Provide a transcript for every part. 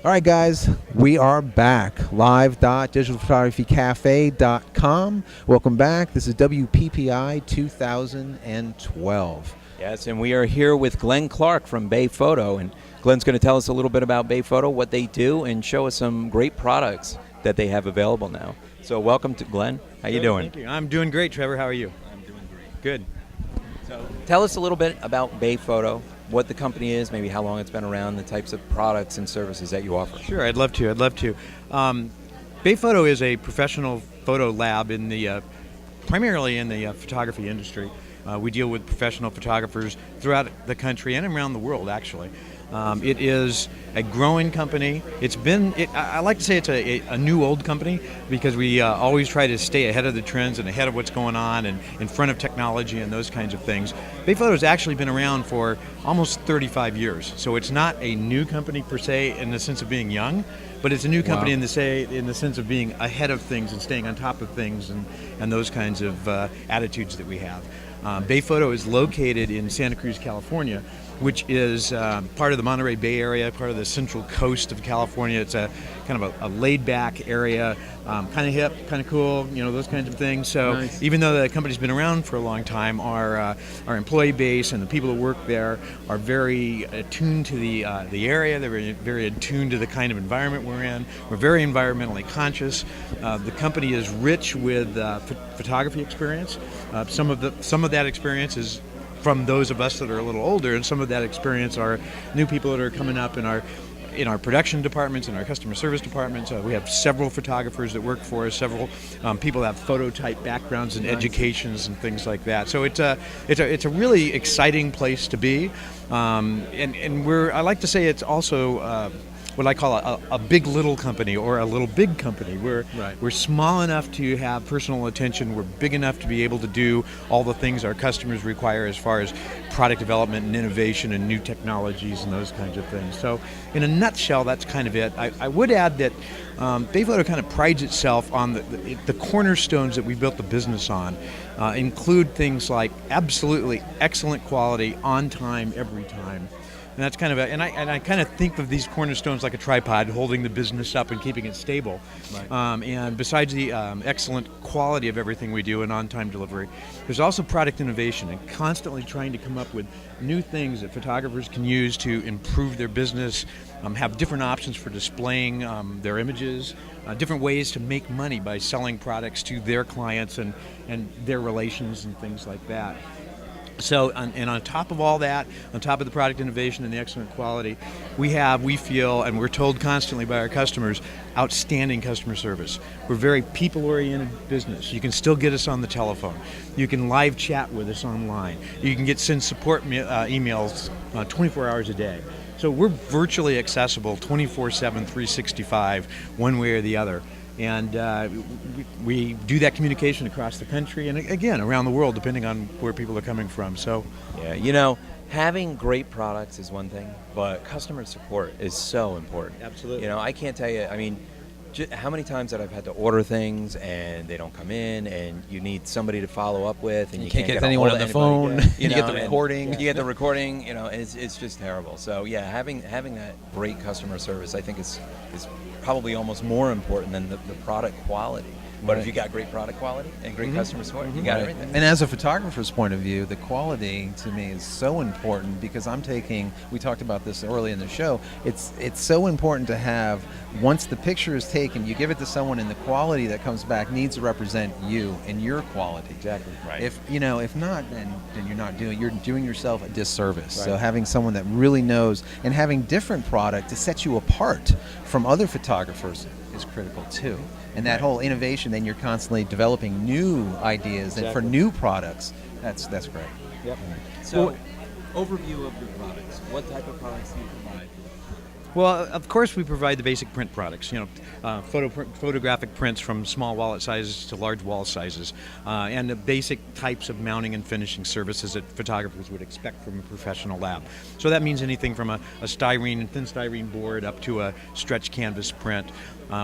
All right, guys, we are back. Live.digitalphotographycafe.com. Welcome back. This is WPPI 2012. Yes, and we are here with Glenn Clark from Bay Photo, and Glenn's going to tell us a little bit about Bay Photo, what they do, and show us some great products that they have available now. So welcome to Glenn. How you doing? Thank you. I'm doing great, Trevor. How are you? I'm doing great. Good. So tell us a little bit about Bay Photo, what the company is, maybe how long it's been around, the types of products and services that you offer. Sure, I'd love to. Bay Photo is a professional photo lab in the primarily in the photography industry. We deal with professional photographers throughout the country and around the world, actually. It is a growing company. I like to say it's a new old company because we always try to stay ahead of the trends and ahead of what's going on and in front of technology and those kinds of things. Bay Photo has actually been around for almost 35 years. So it's not a new company per se in the sense of being young, but it's a new company in the sense of being ahead of things and staying on top of things and those kinds of attitudes that we have. Bay Photo is located in Santa Cruz, California, which is part of the Monterey Bay area, part of the central coast of California. It's a kind of a laid-back area, kind of hip, kind of cool, those kinds of things. So nice. Even though the company's been around for a long time, our employee base and the people that work there are very attuned to the area. They're very, very attuned to the kind of environment we're in. We're very environmentally conscious. The company is rich with photography experience. Some of that experience is from those of us that are a little older, and some of that experience are new people that are coming up in our production departments, in our customer service departments. We have several photographers that work for us. Several people have photo type backgrounds and educations and things like that. So it's a really exciting place to be, and I like to say it's also what I call a big little company or a little big company. We're small enough to have personal attention. We're big enough to be able to do all the things our customers require as far as product development and innovation and new technologies and those kinds of things. So in a nutshell, that's kind of it. I would add that Bay Photo kind of prides itself on the cornerstones that we built the business on, include things like absolutely excellent quality, on time, every time. And that's kind of I kind of think of these cornerstones like a tripod holding the business up and keeping it stable. Right. And besides the excellent quality of everything we do and on-time delivery, there's also product innovation and constantly trying to come up with new things that photographers can use to improve their business, have different options for displaying their images, different ways to make money by selling products to their clients and their relations and things like that. So, and on top of all that, on top of the product innovation and the excellent quality, we feel, and we're told constantly by our customers, outstanding customer service. We're a very people-oriented business. You can still get us on the telephone. You can live chat with us online. You can send support emails 24 hours a day. So we're virtually accessible 24/7, 365, one way or the other. And we do that communication across the country and, again, around the world, depending on where people are coming from. So, yeah, having great products is one thing, but customer support is so important. Absolutely. I can't tell you, how many times that I've had to order things and they don't come in, and you need somebody to follow up with, and you can't get anyone on the phone. You get the recording. You get the recording, and it's just terrible. So yeah, having that great customer service, I think is probably almost more important than the product quality. But if you got great product quality and great customer support, you got everything. And as a photographer's point of view, the quality to me is so important because we talked about this early in the show, it's so important to have, once the picture is taken, you give it to someone and the quality that comes back needs to represent you and your quality. Exactly. Right. If not, then you're doing yourself a disservice. Right. So having someone that really knows and having different product to set you apart from other photographers is critical too. And that whole innovation, then you're constantly developing new ideas and for new products. That's great. Yep. So, overview of your products. What type of products do you provide? Well, of course, we provide the basic print products. Photographic prints from small wallet sizes to large wall sizes, and the basic types of mounting and finishing services that photographers would expect from a professional lab. So that means anything from a thin styrene board up to a stretch canvas print.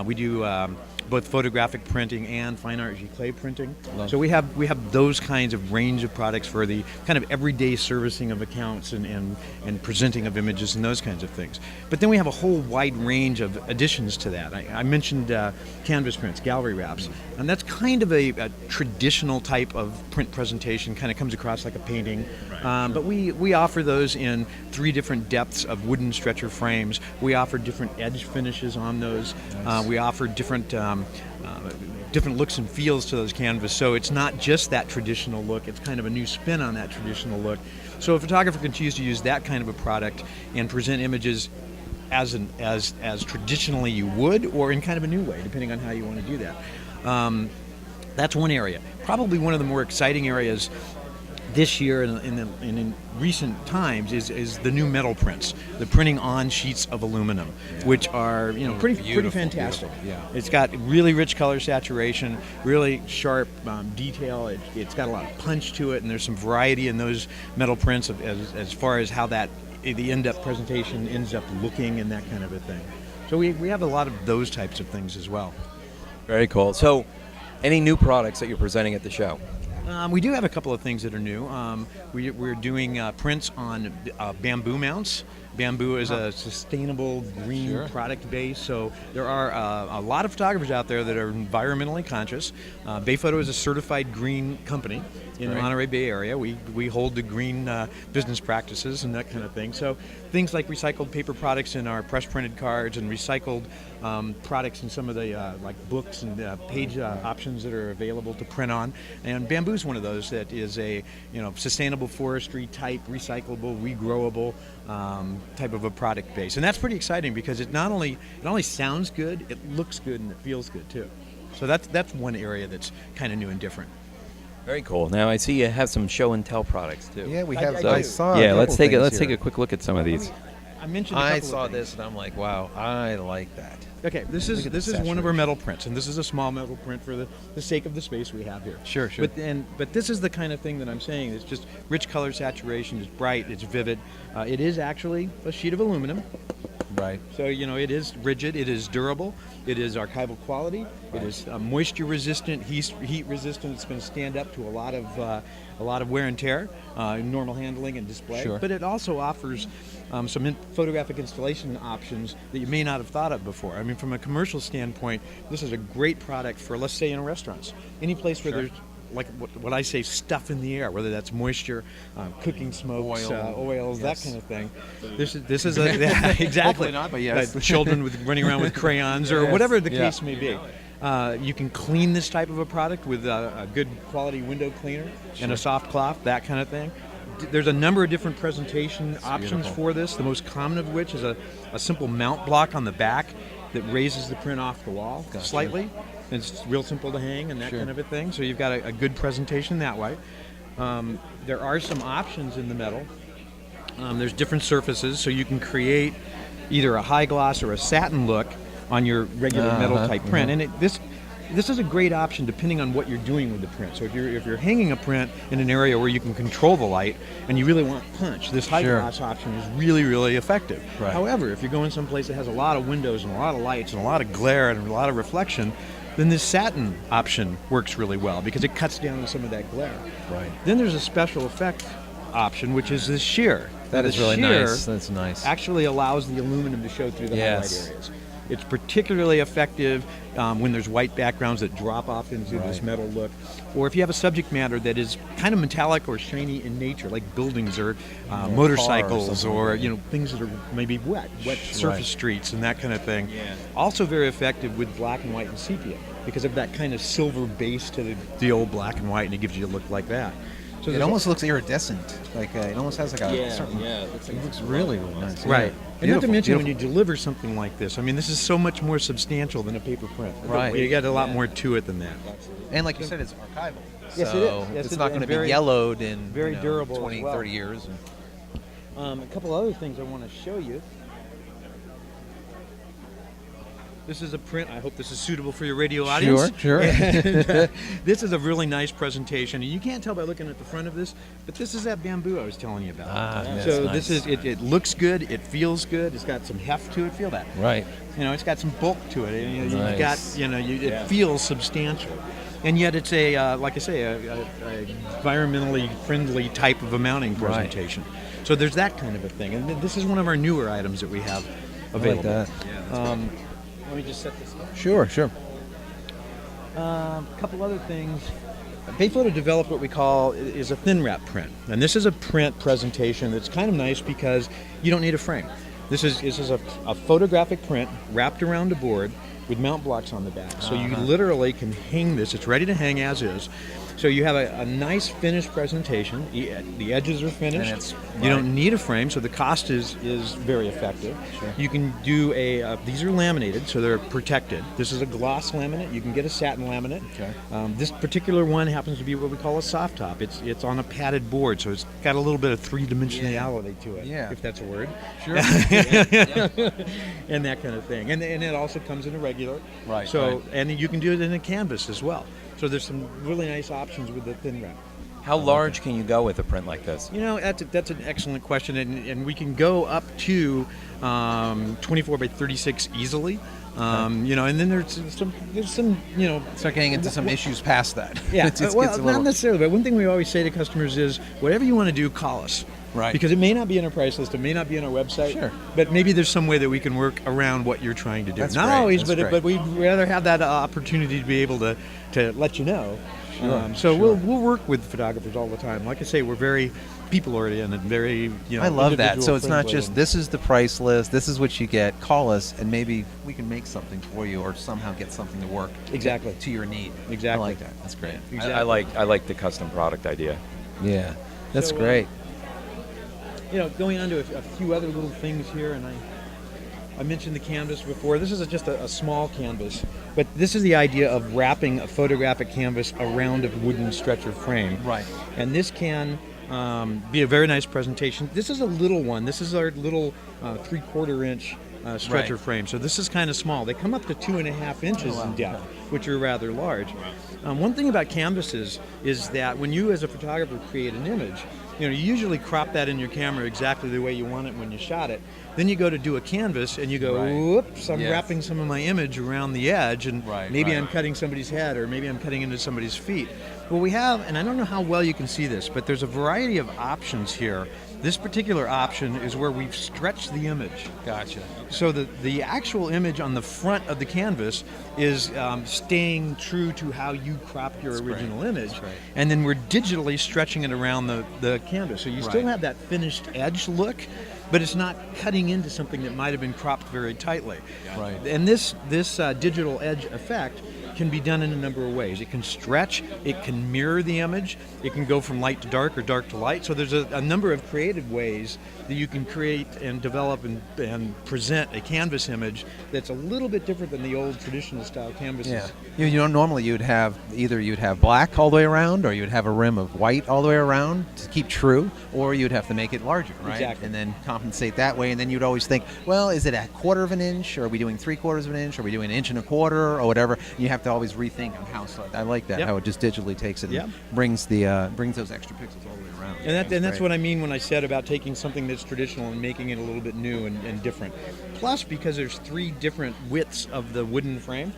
We do both photographic printing and fine art giclée printing. Love So we have those kinds of range of products for the kind of everyday servicing of accounts and presenting of images and those kinds of things. But then we have a whole wide range of additions to that. I mentioned canvas prints, gallery wraps, and that's kind of a traditional type of print presentation, kind of comes across like a painting. But we offer those in 3 different depths of wooden stretcher frames. We offer different edge finishes on those. Nice. We offer different different looks and feels to those canvas. So it's not just that traditional look, it's kind of a new spin on that traditional look. So a photographer can choose to use that kind of a product and present images as traditionally you would, or in kind of a new way, depending on how you want to do that. That's one area. Probably one of the more exciting areas this year and in recent times is the new metal prints, the printing on sheets of aluminum, which are pretty fantastic. Beautiful. Yeah. It's got really rich color saturation, really sharp detail. It's got a lot of punch to it, and there's some variety in those metal prints as far as how the end-up presentation ends up looking and that kind of a thing. So we have a lot of those types of things as well. Very cool. So, any new products that you're presenting at the show? We do have a couple of things that are new. We're doing prints on bamboo mounts. Bamboo is a sustainable green product base, so there are a lot of photographers out there that are environmentally conscious. Bayphoto is a certified green company in the Monterey Bay area. We hold the green business practices and that kind of thing. So things like recycled paper products in our press printed cards and recycled products in some of the like books and page options that are available to print on. And bamboo is one of those that is a sustainable forestry type, recyclable, regrowable type of a product base. And that's pretty exciting because it not only sounds good, it looks good and it feels good too. So that's one area that's kind of new and different. Very cool. Now I see you have some show and tell products too. Yeah, we have. I I saw. Yeah, a let's couple take things a quick look at some of these. I mentioned. A couple I of saw things. this and I'm like, wow, I like that. Okay, this Look is at the one of our saturation. metal prints, and this is a small metal print for the sake of the space we have here. Sure. But this is the kind of thing that I'm saying. It's just rich color saturation. It's bright. It's vivid. It is actually a sheet of aluminum. Right. So it is rigid. It is durable. It is archival quality. It is moisture resistant, heat resistant. It's going to stand up to a lot of wear and tear, in normal handling and display. Sure. But it also offers some photographic installation options that you may not have thought of before. I mean, from a commercial standpoint, this is a great product for, let's say, in restaurants, any place where there's like what I say, stuff in the air, whether that's moisture, cooking smokes, oils, that kind of thing. This is exactly. Hopefully not, but yes. Children running around with crayons or whatever the case may be. You can clean this type of a product with a good quality window cleaner and a soft cloth, that kind of thing. There's a number of different presentation options for this, the most common of which is a simple mount block on the back that raises the print off the wall slightly. It's real simple to hang and that kind of a thing. So you've got a good presentation that way. There are some options in the metal. There's different surfaces, so you can create either a high gloss or a satin look on your regular metal type print. And this is a great option depending on what you're doing with the print. So if you're hanging a print in an area where you can control the light and you really want punch, this high gloss option is really, really effective. Right. However, if you're going someplace that has a lot of windows and a lot of lights and a lot of glare and a lot of reflection, then this satin option works really well because it cuts down on some of that glare. Right. Then there's a special effect option, which is this sheer. That Now, is the really sheer nice. That's nice. Actually allows the aluminum to show through the highlight areas. It's particularly effective when there's white backgrounds that drop off into this metal look, or if you have a subject matter that is kind of metallic or shiny in nature, like buildings or motorcycles or things that are maybe wet surface streets and that kind of thing. Yeah. Also very effective with black and white and sepia because of that kind of silver base to the old black and white, and it gives you a look like that. So it almost looks iridescent. Like it almost has like a certain. Yeah. It looks really, really nice. Right. Yeah. And not to mention Beautiful. when you deliver something like this, I mean, this is so much more substantial than a paper print. Right. You got a lot more to it than that. And like you said, it's archival. Yes, so it is. Yes, it's it not is. going to And be very- yellowed in very durable as 20, well. 30 years. A couple other things I want to show you. This is a print. I hope this is suitable for your radio audience. Sure. And, this is a really nice presentation, and you can't tell by looking at the front of this, but this is that bamboo I was telling you about. Yes, So nice. this is it looks good, it feels good, it's got some heft to it. Feel that. Right. It's got some bulk to it. You've got, Nice. it feels substantial. And yet it's like I say, a environmentally friendly type of a mounting presentation. So there's that kind of a thing. And this is one of our newer items that we have available. that. Let me just set this up. Sure. A couple other things. Bayphoto developed what we call is a thin wrap print. And this is a print presentation that's kind of nice because you don't need a frame. This is a photographic print wrapped around a board with mount blocks on the back. So you literally can hang this. It's ready to hang as is. So you have a nice finished presentation. The edges are finished. You don't need a frame, so the cost is very effective. Sure. You can do these are laminated, so they're protected. This is a gloss laminate. You can get a satin laminate. Okay. This particular one happens to be what we call a soft top. It's on a padded board, so it's got a little bit of three-dimensionality to it, if that's a word. Sure. And that kind of thing. And it also comes in a regular. Right, So right. and you can do it in a canvas as well. So there's some really nice options with the thin wrap. How large can you go with a print like this? That's an excellent question, and we can go up to 24 by 36 easily. And then there's some Start getting into some issues past that. Yeah, It gets a not little- necessarily, but one thing we always say to customers is, whatever you want to do, call us. Right. Because it may not be in our price list, it may not be on our website. Sure. But maybe there's some way that we can work around what you're trying to do. That's Not great, always, that's but great. we'd rather have that opportunity to be able to let you know. Sure, So sure. we'll work with photographers all the time. Like I say, we're very people-oriented and very, I love that. So it's not individual-friendly just and- this is the price list, this is what you get. Call us, and maybe we can make something for you, or somehow get something to work Exactly. to your need. Exactly. I like that. That's great. Exactly. I like the custom product idea. Yeah, that's So, great. Going on to a few other little things here, and I mentioned the canvas before. This is just a small canvas, but this is the idea of wrapping a photographic canvas around a wooden stretcher frame. Right. And this can be a very nice presentation. This is a little one. This is our little 3/4 inch stretcher Right. frame. So this is kind of small. They come up to 2.5 inches wow. in depth, which are rather large. One thing about canvases is that when you as a photographer create an image, you usually crop that in your camera exactly the way you want it when you shot it. Then you go to do a canvas and you go, Right. whoops, I'm Yes. wrapping some of my image around the edge, and Right, maybe right. I'm cutting somebody's head, or maybe I'm cutting into somebody's feet. Well, we have, and I don't know how well you can see this, but there's a variety of options here. This particular option is where we've stretched the image. Gotcha. So the actual image on the front of the canvas is staying true to how you cropped your original image. That's right. And then we're digitally stretching it around the canvas. So you still Right. have that finished edge look, but it's not cutting into something that might have been cropped very tightly. Right. And this digital edge effect can be done in a number of ways. It can stretch, it can mirror the image, it can go from light to dark or dark to light. So there's a number of creative ways that you can create and develop and present a canvas image that's a little bit different than the old traditional style canvases. Yeah. Normally you'd have black all the way around, or you'd have a rim of white all the way around to keep true, or you'd have to make it larger, right? Exactly. And then compensate that way. And then you'd always think, well, is it a 1/4 inch? Or are we doing 3/4 inch? Are we doing 1.25 or whatever? You have to always rethink on how. So I like that, Yep. how it just digitally takes it and Yep. brings those extra pixels all the way around. And that's what I mean when I said about taking something that's traditional and making it a little bit new and different. Plus, because there's 3 different widths of the wooden frame,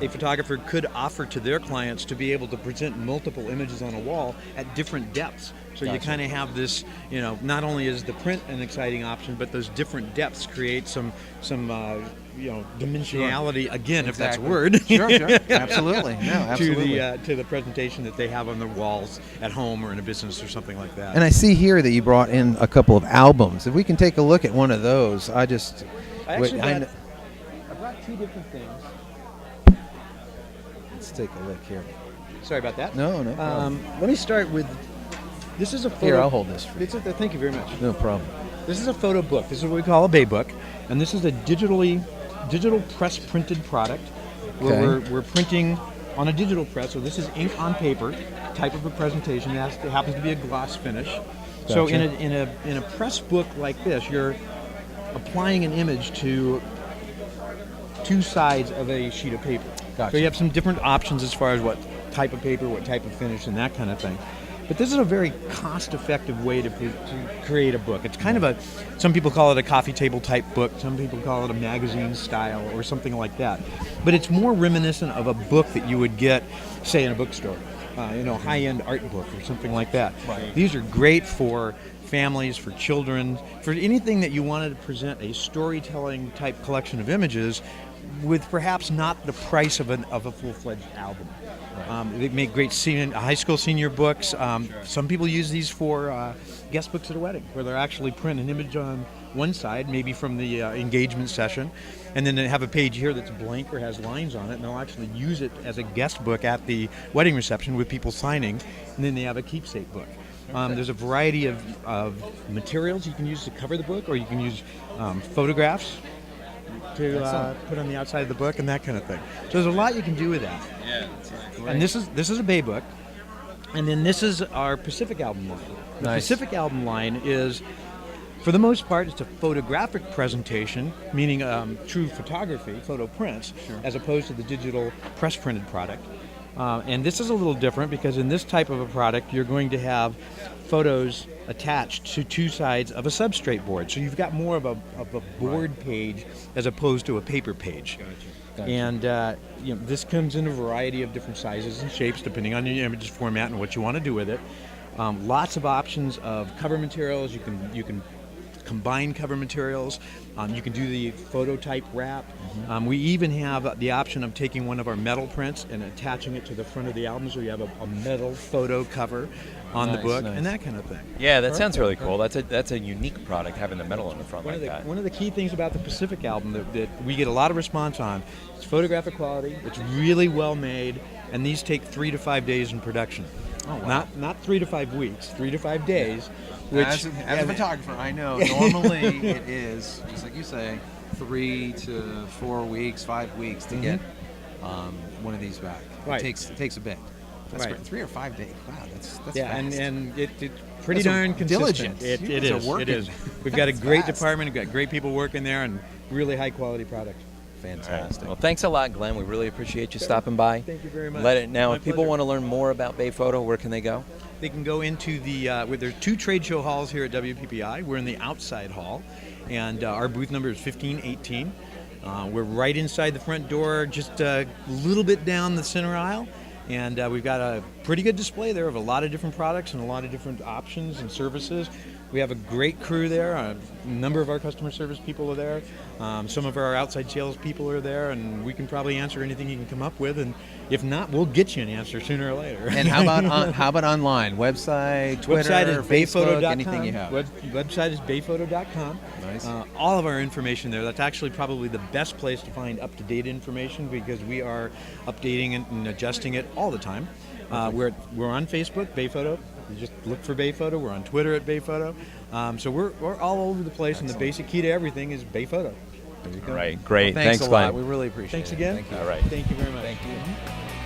a photographer could offer to their clients to be able to present multiple images on a wall at different depths. So you Gotcha. kind of have this, not only is the print an exciting option, but those different depths create some dimensionality, again, if that's a Exactly. word. Sure. Absolutely. No, absolutely. to the presentation that they have on their walls at home or in a business or something like that. And I see here that you brought in a couple of albums. If we can take a look at one of those, I actually I brought 2 different things. let's take a look here. Sorry about that. No problem. Let me start with. This is a photo. Here, I'll hold this for you. Thank you very much. No problem. This is a photo book. This is what we call a bay book, and this is a digital press printed product where Okay. we're printing on a digital press. So this is ink on paper type of a presentation. It happens to be a gloss finish. So Gotcha. in a press book like this, you're applying an image to two sides of a sheet of paper. Gotcha. So you have some different options as far as what type of paper, what type of finish, and that kind of thing. But this is a very cost-effective way to create a book. It's kind of some people call it a coffee table type book, some people call it a magazine style or something like that. But it's more reminiscent of a book that you would get, say, in a bookstore, high-end art book or something like that. Right. These are great for families, for children, for anything that you wanted to present a storytelling type collection of images with perhaps not the price of a full-fledged album. They make great high school senior books. Some people use these for guest books at a wedding, where they're actually print an image on one side, maybe from the engagement session, and then they have a page here that's blank or has lines on it, and they'll actually use it as a guest book at the wedding reception with people signing, and then they have a keepsake book. There's a variety of materials you can use to cover the book, or you can use photographs to put on the outside of the book and that kind of thing. So there's a lot you can do with that. Yeah, that's right. And this is a Bay book, and then this is our Pacific album line. The Nice. Pacific album line is, for the most part, it's a photographic presentation, meaning true photography, photo prints, as opposed to the digital press printed product. And this is a little different because in this type of a product, you're going to have photos attached to two sides of a substrate board. So you've got more of a board page as opposed to a paper page. Gotcha. And this comes in a variety of different sizes and shapes depending on your image format and what you want to do with it. Lots of options of cover materials. You can combine cover materials. You can do the photo type wrap. We even have the option of taking one of our metal prints and attaching it to the front of the album, so you have a metal photo cover on the Nice, book nice. and that kind of thing. Yeah, that sounds really cool. That's a unique product, having the metal in the front like that. One of the key things about the Pacific album that we get a lot of response on is photographic quality. It's really well made, and these take 3 to 5 days in production. Oh, wow. Not 3 to 5 weeks, 3 to 5 days. Which, As a photographer, I know normally it is, just like you say, 3 to 4 weeks, 5 weeks to get one of these back. Right. It takes a bit. That's Right. great. 3 or 5 days. Wow, that's yeah, fast. and it's pretty That's a darn consistent. diligence. It You guys are is. It working. is. We've got a That's great fast. department. We've got great people working there, and really high quality product. Fantastic. Well, thanks a lot, Glenn. We really appreciate you stopping by. Thank you very much. Now, My if people pleasure. want to learn more about Bay Photo, where can they go? They can go into where there are 2 trade show halls here at WPPI. We're in the outside hall, and our booth number is 1518. We're right inside the front door, just a little bit down the center aisle, and we've got a pretty good display there of a lot of different products and a lot of different options and services. We have a great crew there. A number of our customer service people are there. Some of our outside sales people are there, and we can probably answer anything you can come up with. And if not, we'll get you an answer sooner or later. And how about online? Website, Twitter, Website is Facebook, bayphoto.com. anything you have. Website is bayphoto.com. Nice. All of our information there. That's actually probably the best place to find up-to-date information because we are updating it and adjusting it all the time. We're on Facebook, Bayphoto. You just look for Bayphoto. We're on Twitter at Bayphoto. So we're all over the place, and the basic key to everything is Bayphoto. There you go. Right. Great. Well, thanks a Glenn. lot. We really appreciate Thanks it. again. Thank you. All right. Thank you very much. Thank you.